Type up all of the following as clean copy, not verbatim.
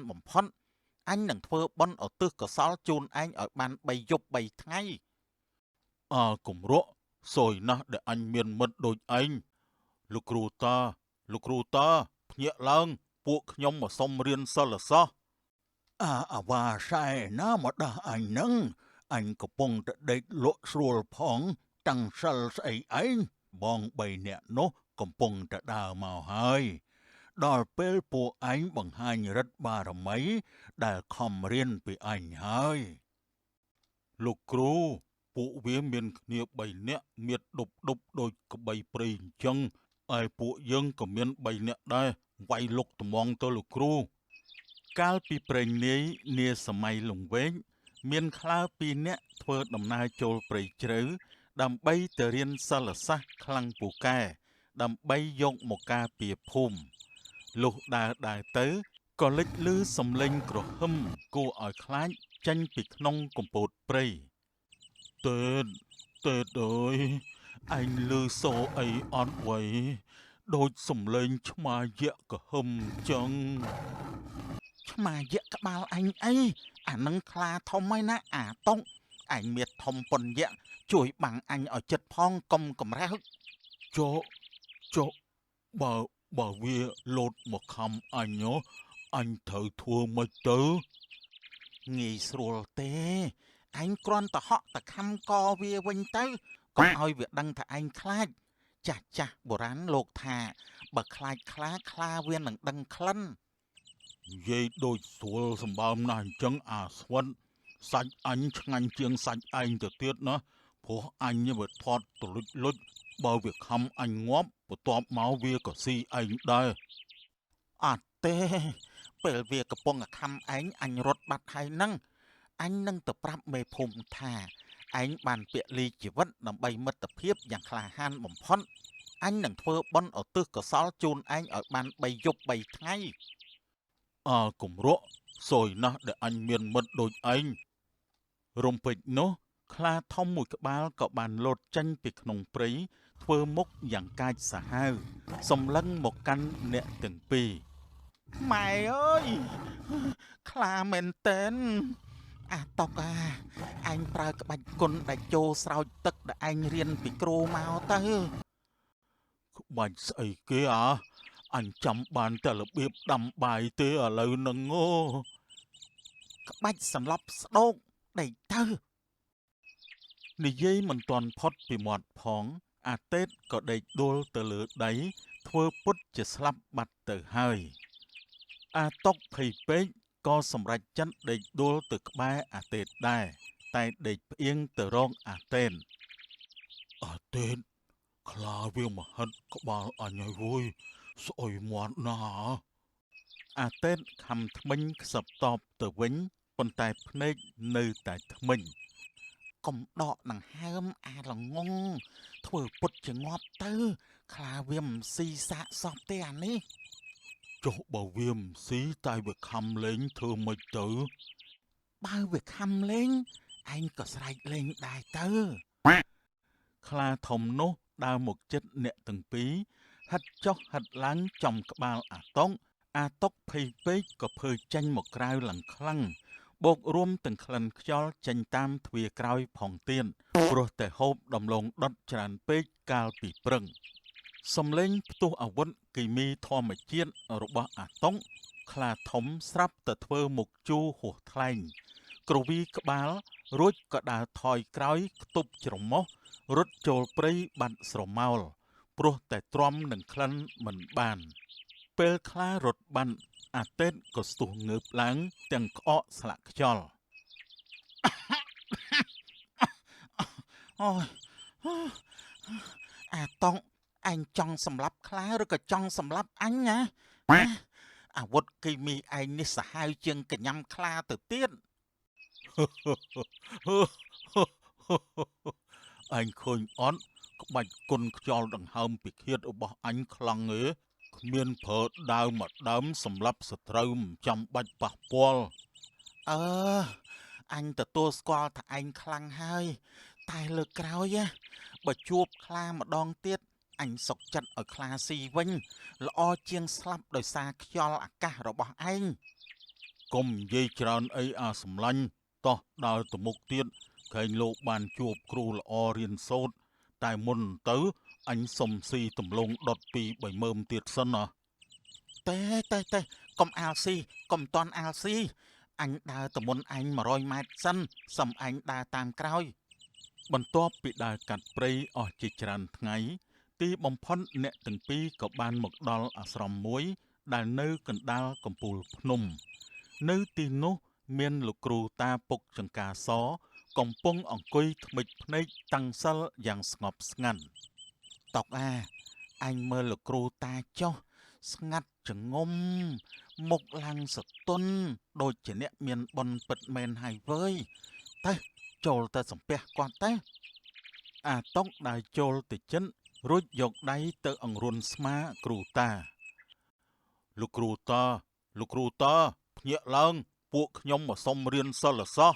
បំផុតអញនឹងធ្វើបន់ឧទ្ទិសកុសលជូនឯងឲ្យបាន3យប់3ថ្ងៃគំរក់សយណាស់ដែលអញមានមិត្តដូចឯងលោកគ្រូតាភ្ញាក់ឡើងពួកខ្ញុំមកសុំរៀនសិលសោះអាវ៉ាសែណាមកដោះអញនឹងអញកំពុងតែដេកលក់ស្រួលផងតាំងសិលស្អីឯងបង3នាក់នោះកំពុងតែដើរមកហើយដល់ពេលពួកឯងបង្ហាញរិទ្ធបារមីដែលខំរៀនពីអញហើយលោកគ្រូពួកវាមានគ្នា3នាក់មៀតដប់ដូចក្បីព្រៃអញ្ចឹងឯពួកយើងក៏មាន3នាក់ដែរវាយលុកត្មងទៅលោកគ្រូកាលពីព្រេងនាយនាសម័យលង្វែកមានខ្លា2នាក់ធ្វើដំណើរចូលព្រៃជ្រៅដើម្បីទៅរៀនសិលសាស្ត្រខ្លាំងពូកែដើម្បីយកមកការពារភូមិលុះដើរទៅក៏លេចឮសំឡេងក្រហមគួរឲ្យខ្លាចចេញពីក្នុងកំពតព្រៃតើអើយឯងឮសូរអីអត់វៃដូចសំឡេងឆ្មាយៈក្រហមចឹងឆ្មាយៈក្បាលអញអីអានឹងខ្លាធំហើយណាអាតុងឯងមានធំប៉ុនយៈជួយបាំងអញឲ្យចិត្តផងកុំកំរើកចុបើវាលោតមកខំអញអញត្រូវធ្វើម៉េចទៅងាយស្រួលទេឯងគ្រាន់តែហក់តែខំកវាវិញទៅកុំឲ្យវាដឹងថាឯងខ្លាចចាស់បុរាណលោកថាបើខ្លាចខ្លាវានឹងដឹងក្លិននិយាយដូចស្រួលសម្បើមណាស់អញ្ចឹងអាស្វិនសាច់អញឆ្ងាញ់ជាងសាច់ឯងទៅទៀតណាព្រោះអញវាថត់ទលុចលុចបើវាខំអញងាប់បន្ទាប់មកវាក៏ស៊ីឯងដែរអត់ទេពេលវាកំពុងខំឯងអញរត់បាត់ហើយនឹងអញនឹងទៅប្រាប់មេភូមិថាឯងបានពាក្យលីជីវិតដើម្បីមិត្តភាពយ៉ាងក្លាហានបំផុតអញនឹងធ្វើបន់ឧទ្ទិសកុសលជូនឯងឲ្យបាន3យប់3ថ្ងៃគំរក់សយណាស់ដែលអញមានមិត្តដូចឯងរំពេចនោះខ្លាធំមួយក្បាលក៏បានលោតចេញពីក្នុងព្រៃធ្វើមុខយ៉ាងកាចសាហាវសម្លឹងមកកាន់អ្នកទាំងពីរម៉ែអើយខ្លាមែនតែនអាតុកអញប្រើក្បាច់គុណដែលចូលស្រោចទឹកដែលឯងរៀនពីគ្រូមកទៅក្បាច់ស្អីគេអញចាំបានតែរបៀបដាំបាយទេឥឡូវហ្នឹងក្បាច់សន្លប់ស្ដោកដេកទៅនិយាយមិនទាន់ផុតពីមាត់ផងអាតេតក៏ដេកដួលទៅលើដីធ្វើពុតជាស្លាប់បាត់ទៅហើយអាតុកភ័យពេកក៏សម្រេចចិត្តដេកដួលទៅក្បែរអាតេតដែរតែដេកផ្អៀងទៅរកអាតេតខ្លាវាមកហិតក្បាលអញហើយវយស្អុយមាត់ណាស់អាតេតខំថ្មិញខ្សឹបតបទៅវិញប៉ុន្តែភ្នែកនៅតែថ្មិញកុំដកដង្ហើមអាល្ងងធ្វើពុតជាងាប់ទៅខ្លាវាមិនស៊ីសាកសពទេអានេះចុះបើវាមិនស៊ីតែវាខំលេងធ្វើមិនទៅបើវាខំលេងឯងក៏ស្រែកលេងដែរទៅខ្លាធំនោះដើរមកជិតអ្នកទាំងពីរហិតចុះហិតឡើងចំក្បាលអាតុកភ័យពេកក៏ភើចេញមកក្រៅឡើងខ្លាំងបូករួមទាំងក្លិនខ្យល់ចេញតាមទ្វារក្រោយផងទៀតព្រោះតែហូបដំឡូងដុតច្រើនពេកកាលពីព្រឹងសំឡេងផ្ទុះអាវុធគីមីធម្មជាតិរបស់អាតុងខ្លាធំស្រាប់តែធ្វើមុខជូរហួសថ្លែងគ្រវីក្បាលរួចក៏ដើរថយក្រោយខ្ទប់ច្រមុះរត់ចូលព្រៃបាត់ស្រមោលព្រោះតែទ្រាំនឹងក្លិនមិនបានពេលខ្លារត់បាត់អាតេតក៏ស្ទុះងើបឡើងទាំងក្អកស្លាក់ខ្យល់អូយអាតុងឯងចង់សម្លាប់ខ្លាឬក៏ចង់សម្លាប់អញណាអាវុធគីមីឯងនេះសាហាវជាងកញ្ញាំខ្លាទៅទៀតអញឃើញអត់ក្បាច់គុណខ្យល់ដង្ហើមពិឃាតរបស់អញខ្លាំងទេគ្មានប្រើដាវមួយដើមសម្រាប់សត្រូវមិនចាំបាច់ប៉ះពាល់អញទទួលស្គាល់ថាឯងខ្លាំងហើយតែលើកក្រោយបើជួបខ្លាម្ដងទៀតអញសុកចិត្តឲ្យខ្លាស៊ីវិញល្អជាងស្លាប់ដោយសារខ្យល់អាកាសរបស់ឯង កុំនិយាយច្រើនអីអាសម្លាញ់តោះដើរទៅមុខទៀតក្រែងលោកបានជួបគ្រូល្អរៀនសូត្រតែមុនទៅអញសុំស៊ីដំឡូងដុតពី3មើមទៀតសិនណាតែកុំអាលស៊ីកុំតន់អាលស៊ីអញដើរទៅមុនអញ100ម៉ែត្រសិនសុំអញដើរតាមក្រោយបន្ទាប់ពីដើរកាត់ព្រៃអស់ជាច្រើនថ្ងៃទីបំផុតអ្នកទាំងពីរក៏បានមកដល់អាស្រមមួយដែលនៅកណ្ដាលកំពូលភ្នំនៅទីនោះមានលោកគ្រូតាពុកចង្កាសកំពុងអង្គុយធ្មេចភ្នែកតាំងសិលយ៉ាងស្ងប់ស្ងាត់តុកអញមើលលោកគ្រូតាចុះស្ងាត់ចងំមុខឡើងសទន់ដូចជាអ្នកមានបុណ្យពិតមែនហើយវើយទៅចូលទៅសំពះគាត់ទៅអាតុកដើរចូលទៅចិនរួចយកដៃទៅអង្រួនស្មាគ្រូតាលោកគ្រូតាភ្ញាក់ឡើងពួកខ្ញុំមកសុំរៀនសិលសោះ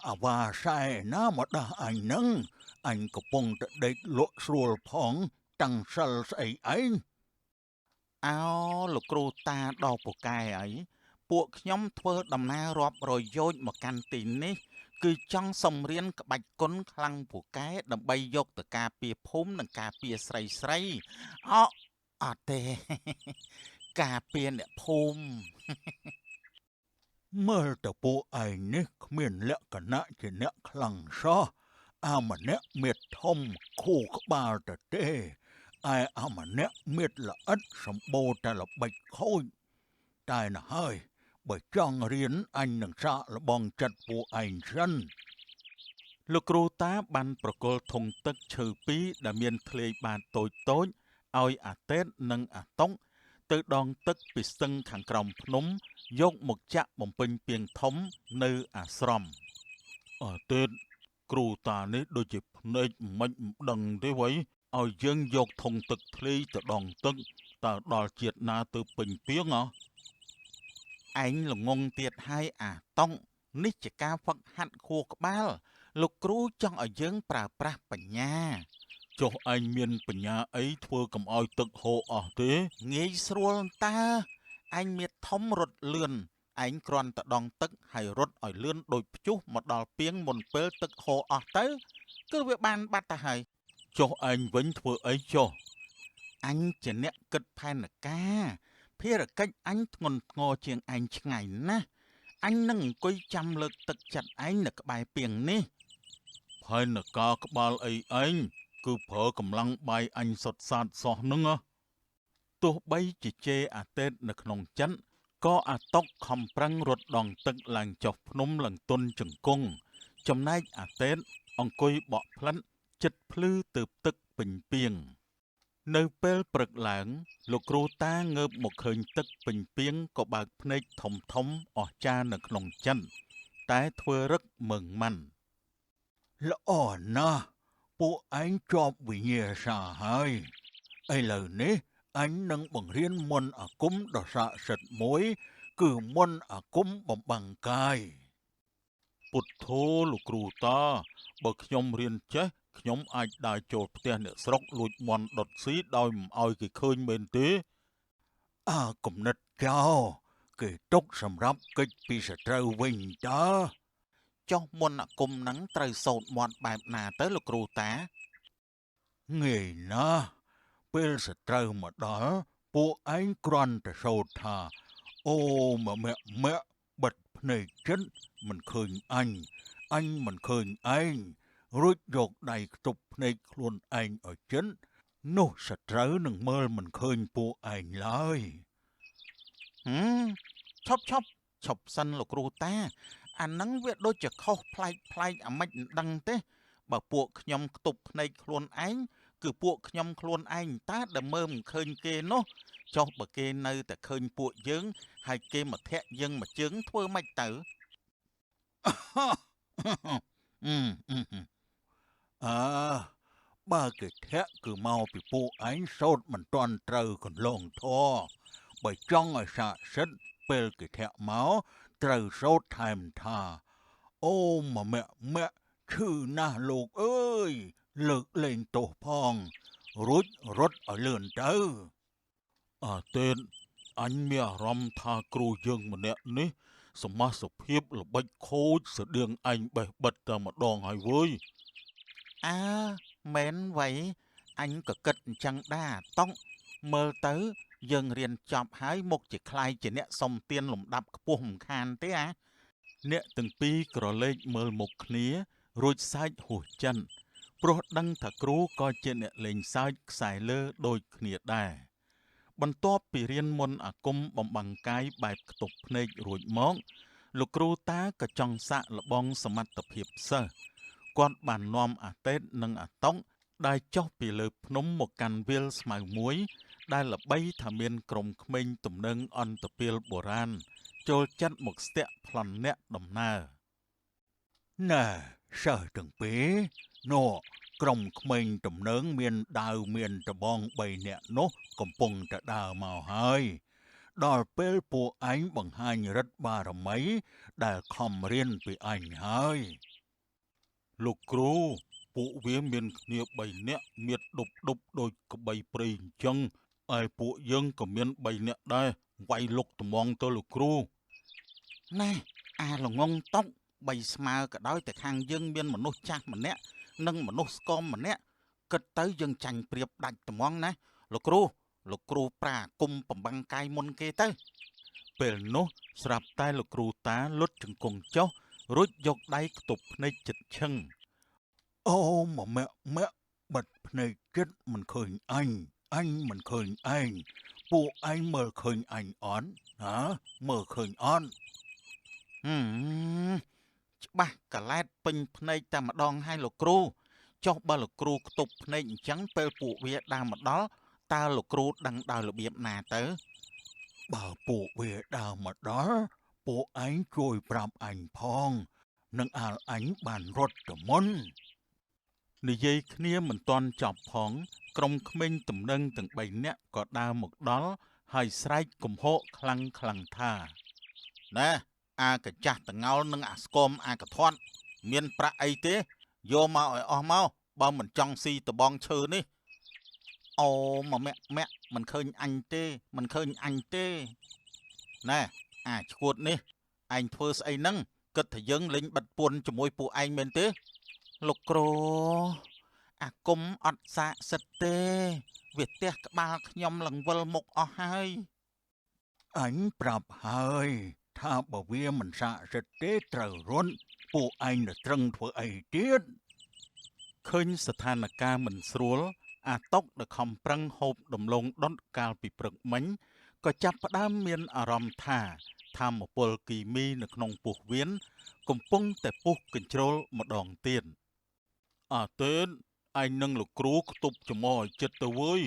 អាវ៉ាសែណាមកដោះអញនឹងអញកំពុងតែដេកលក់ស្រួលផងតាំងសិលស្អីឯងអោលោកគ្រូតាដល់ពូកែអីពួកខ្ញុំធ្វើដំណើររាប់រយយោជន៍មកកាន់ទីនេះគឺចង់សុំរៀនក្បាច់គុណខ្លាំងពូកែដើម្បីយកទៅការពារភូមិនិងការពារស្រីអត់ទេការពារអ្នកភូមិមើលទៅពួកឯងនេះគ្មានលក្ខណៈជាអ្នកខ្លាំងសោះអាម្នាក់មេតធំខួរក្បាលទៅទេឯអាម្នាក់មេតល្អិតសម្បូរតែល្បិចខូចតែណោះហើយបើចង់រៀនអញនឹងសាកល្បងចិត្តពួកឯងសិនលោកគ្រូតាបានប្រគល់ធុងទឹកឈើពីរដែលមានធ្លាយបាតតូចឲ្យអាតេតនិងអាតុងទៅដងទឹកពីស្ទឹងខាងក្រោមភ្នំយកមកចាក់បំពេញពាងធំនៅអាស្រមអាតេតគ្រូតានេះដូចជាភ្នែកមិនដឹងទេវ៉ៃឲ្យយើងយកធុងទឹកធ្លាយទៅដងទឹកតើដល់ជាតិណាទៅពេញពាងឯងល្ងងទៀតហើយអាតុងនេះជាការហ្វឹកហាត់ខួរក្បាលលោកគ្រូចង់ឲ្យយើងប្រើប្រាស់បញ្ញាចុះឯងមានបញ្ញាអីធ្វើកុំឲ្យទឹកហូរអស់ទេងាយស្រួលតើឯងមានធំរត់លឿនឯងគ្រាន់តែដងទឹកហើយរត់ឲ្យលឿនដូចព្យុះមកដល់ពាងមុនពេលទឹកហូរអស់ទៅគឺវាបានបាត់ទៅហើយចុះឯងវិញធ្វើអីចុះអញជាអ្នកគិតផែនការភារកិច្ចអញធ្ងន់ធ្ងរជាងឯងឆ្ងាយណាស់អញនឹងអង្គុយចាំលើកទឹកចិត្តឯងនៅក្បែរពាងនេះផែនការក្បាលអីឯងគឺប្រើកម្លាំងបាយអញសុតសាតសោះនឹងទោះបីជាជេរអាតេតនៅក្នុងចិនក៏អាតុកខំប្រឹងរត់ដងទឹកឡើងចុះភ្នំឡើងទន់ជង្គង់ចំណែកអាតេតអង្គុយបក់ផ្លិនចិត្តភ្លឺទើបទឹកពេញពាងនៅពេលព្រឹកឡើងលោកគ្រូតាងើបមកឃើញទឹកពេញពាងក៏បើកភ្នែកធំអស្ចារ្យនៅក្នុងចិនតែធ្វើរឹកមើងម៉ាន់ល្អណាស់ពួកឯងជាប់វិញ្ញាសាហើយឥឡូវនេះអញនឹងបង្រៀនមន្តអាគមដ៏ស័ក្តិសិទ្ធិមួយគឺមន្តអាគមបំបាំងកាយពុទ្ធោលោកគ្រូតាបើខ្ញុំរៀនចេះខ្ញុំអាចដើរចូលផ្ទះអ្នកស្រុកលួចមន់ដុតស៊ីដោយមិនឲ្យគេឃើញមែនទេគំនិតចោលគេទុកសម្រាប់កិច្ចពីសត្រូវវិញតើចុះមន្តអាគមហ្នឹងត្រូវសូត្រមន្តបែបណាទៅលោកគ្រូតាងាយណាស់ពេលសត្រូវមកដល់ពួកឯងគ្រាន់តែសូត្រថាអូមាក់បិទភ្នែកចិត្តមិនឃើញអញមិនឃើញឯងរួចយកដៃខ្ទប់ភ្នែកខ្លួនឯងឲ្យជិននោះសត្រូវនឹងមើលមិនឃើញពួកឯងឡើយឈប់សិនលោកគ្រូតាអាហ្នឹងវាដូចជាខុសប្លែកអាម៉េចមិនដឹងទេបើពួកខ្ញុំខ្ទប់ភ្នែកខ្លួនឯងគឺពួកខ្ញុំខ្លួនឯងតាដែលមើលមិនឃើញគេនោះចុះបើគេនៅតែឃើញពួកយើងហើយគេមកធាក់យើងមួយជើងធ្វើម៉េចទៅបើគេធាក់គឺមកពីពួកឯងសូត្រមិនទាន់ត្រូវកន្លងធម៌បើចង់ឲ្យស័ក្តិសិទ្ធិពេលគេធាក់មកត្រូវសូត្រថែមថាអូមាក់ឈឺណាស់លោកអើយលើកលែងទោសផងរួចរត់ឲ្យលឿនទៅអាតេត អញមានអារម្មណ៍ថាគ្រូយើងម្នាក់នេះសមាសភាពល្បិចខូចស្តៀងអញបេះបិទតែម្ដងហើយវើយអើមែនវៃអញក៏គិតអញ្ចឹងដែរតុងមើលទៅយើងរៀនចប់ហើយមុខជាខ្លាយជាអ្នកសុំទានលំដាប់ខ្ពស់មិនខានទេអ្នកទាំងពីរក្រឡេកមើលមុខគ្នារួចសើចហួសចិនព្រោះដឹងថាគ្រូក៏ជាអ្នកលេងសើចខ្សែលើដូចគ្នាដែរបន្ទាប់ពីរៀនមន្តអាគមបំបាំងកាយបែបខ្ទប់ភ្នែករួចមកលោកគ្រូតាក៏ចង់សាកល្បងសមត្ថភាពសិស្សគាត់បាននាំអាតេតនិងអាតុងដែលចុះពីលើភ្នំមកកាន់វាលស្មៅមួយដែលល្បីថាមានក្រុមក្មេងទំនើងអន្តពាលបុរាណចូលចិត្តមកស្ទាក់ប្លន់អ្នកដំណើរណែសិស្សទាំងពីរនោះក្រុមក្មេងទំនើងមានដាវមានត្បូង3នាក់នោះកំពុងតែដើរមកហើយដល់ពេលពួកឯងបង្ហាញឫទ្ធិបារមីដែលខំរៀនពីអញហើយលោកគ្រូពួកវាមានគ្នា3នាក់មៀតដប់ដូចក្បីព្រៃអញ្ចឹងឯពួកយើងក៏មាន3នាក់ដែរវាយលុកត្មងទៅលោកគ្រូណែអាល្ងងតុក3ស្មើក៏ដោយតែខាងយើងមានមនុស្សចាស់ម្នាក់និងមនុស្សស្គមម្នាក់គិតទៅយើងចាញ់ប្រៀបដាច់ត្មងណាលោកគ្រូប្រាគុំបំបាំងកាយមុនគេទៅពេលនោះស្រាប់តែលោកគ្រូតាលុតជង្គង់ចុះរួចយកដៃខ្ទប់ភ្នែកជិតឈឹងអូម៉ាក់បិទភ្នែកចិត្តមិនឃើញអញមិនឃើញឯងពួកឯងមើលឃើញអញអត់ហ៎មើលឃើញអត់ច្បាស់កឡែតពេញភ្នែកតែម្ដងហើយលោកគ្រូចុះបើលោកគ្រូខ្ទប់ភ្នែកអញ្ចឹងពេលពួកវាដើរមកដល់តើលោកគ្រូដឹងដោយរបៀបណាទៅបើពួកវាដើរមកដល់ពួកឯងជួយប្រាប់អញផងនឹងអាលអញបានរត់ទៅមុននិយាយគ្នាមិនទាន់ចប់ផងក្រុមក្មេងទំនើងទាំង3នាក់ក៏ដើរមកដល់ហើយស្រែកគំហកខ្លាំងថាណែអាកចាស់តងោលនិងអាស្គមអាកធាត់មានប្រាក់អីទេយកមកឲ្យអស់មកបើមិនចង់ស៊ីតបងឈើនេះអូម៉ាក់មិនឃើញអញទេណែអាឈួតនេះឯងធ្វើស្អីហ្នឹងគិតថាយើងលេងបិទពួនជាមួយពួកឯងមែនទេលោកគ្រូអាគុំអត់សាកសិទ្ធទេវាទះក្បាលខ្ញុំលង្វិលមុខអស់ហើយអញប្រាប់ហើយថាបើវាមិនសាកសិទ្ធទេត្រូវរត់ពួកឯងទៅត្រឹងធ្វើអីទៀតឃើញស្ថានភាពមិនស្រួលអាតុកដែលខំប្រឹងហូបដំឡូងដុតកាលពីព្រឹកមិញក៏ចាប់ផ្ដើមមានអារម្មណ៍ថាធម្មពលគីមីនៅក្នុងពោះវៀនកំពុងតែពុះកញ្ជ្រោលម្ដងទៀតអាតេនឯងនឹងលោកគ្រូខ្ទប់ច្មោះឲ្យចិត្តទៅវើយ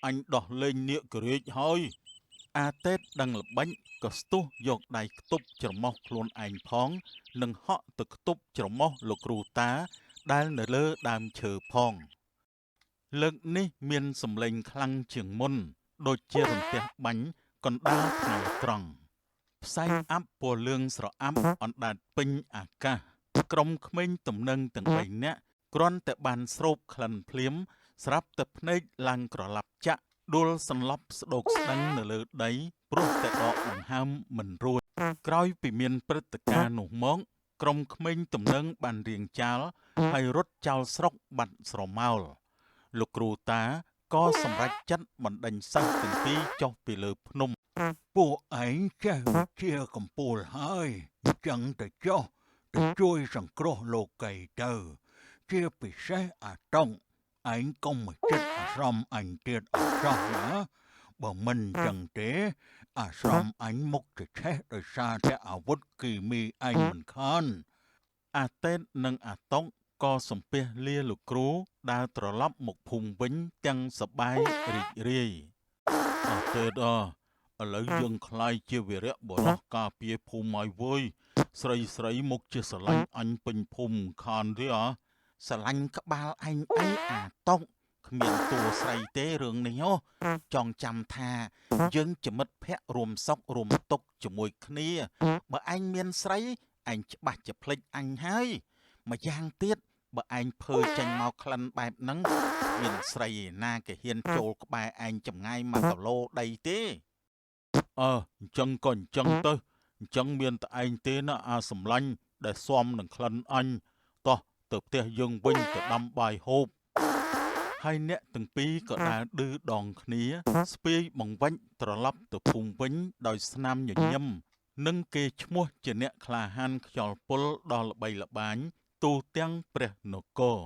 អញដោះលែងនាគករាជហើយអាតេតដឹងល្បិចក៏ស្ទុះយកដៃខ្ទប់ច្រមុះខ្លួនឯងផងនិងហក់ទៅខ្ទប់ច្រមុះលោកគ្រូតាដែលនៅលើដើមឈើផងលើកនេះមានសម្លេងខ្លាំងជាងមុនដូចជារន្ទះបាញ់កណ្ដាលថ្ងៃត្រង់ផ្សែងអាប់ពណ៌លឿងស្រអាប់អណ្ដែតពេញអាកាសក្រុមក្មេងទំនើងទាំង3នាក់គ្រាន់តែបានស្រូបក្លិនភ្លាមស្រាប់តែភ្នែកឡើងក្រឡាប់ចាក់ដួលសន្លប់ស្ដោកស្ដឹងនៅលើដីព្រោះតែដកដង្ហើមមិនរួចក្រោយពីមានព្រឹត្តិការណ៍នោះមកក្រុមក្មេងទំនើងបានរៀងចាលហើយរត់ចោលស្រុកបាត់ស្រមោលលោកគ្រូតាក៏សម្រេចចិត្តបណ្ដេញសិស្សទាំងពីរចុះពីលើភ្នំពួកឯងចេះវិជាកំពូលហើយអញ្ចឹងទៅចុះទៅជួយសង្គ្រោះលោកីទៅជាពិសេសអាតុងឯងកុំមកចិត្តអាស្រមអញទៀតអត់ចោះណាបើមិនអញ្ចឹងទេអាស្រមអញមុខទៅឆេះដោយសារតែអាវុធគីមីឯងមិនខានអាតេតនិងអាតុងក៏សំពះលាលោកគ្រូដើរត្រឡប់មកភូមិវិញទាំងសប្បាយរីករាយអាតេតឥឡូវយើងខ្លាយជាវីរៈបុរសការពារភូមិឲ្យវើយស្រីមុខជាស្រឡាញ់អញពេញភូមិខានទេស្រឡាញ់ក្បាលឯងអីអាតុកគ្មានតួស្រីទេរឿងនេះចង់ចាំថាយើងជាមិត្តភក្តិរួមសុខរួមទុក្ខជាមួយគ្នាបើឯងមានស្រីឯងច្បាស់ជាភ្លេចអញហើយម្យ៉ាងទៀតបើឯងភើចេញមកក្លិនបែបហ្នឹងមានស្រីឯណាគេហ៊ានចូលក្បែរឯងចម្ងាយ1គីឡូដីទេ អញ្ចឹងក៏អញ្ចឹងទៅអញ្ចឹងមានតែឯងទេណាអាសម្លាញ់ដែលស៊ាំនឹងក្លិនអញតោះទៅផ្ទះយើងវិញទៅដាំបាយហូបហើយអ្នកទាំងពីរក៏ដើរឌឺដងគ្នាស្ពាយបង្វិចត្រឡប់ទៅភូមិវិញដោយស្នាមញញឹមនិងគេឈ្មោះជាអ្នកក្លាហានខ្យល់ពុលដ៏ល្បីល្បាញទូទាំងព្រះនគរ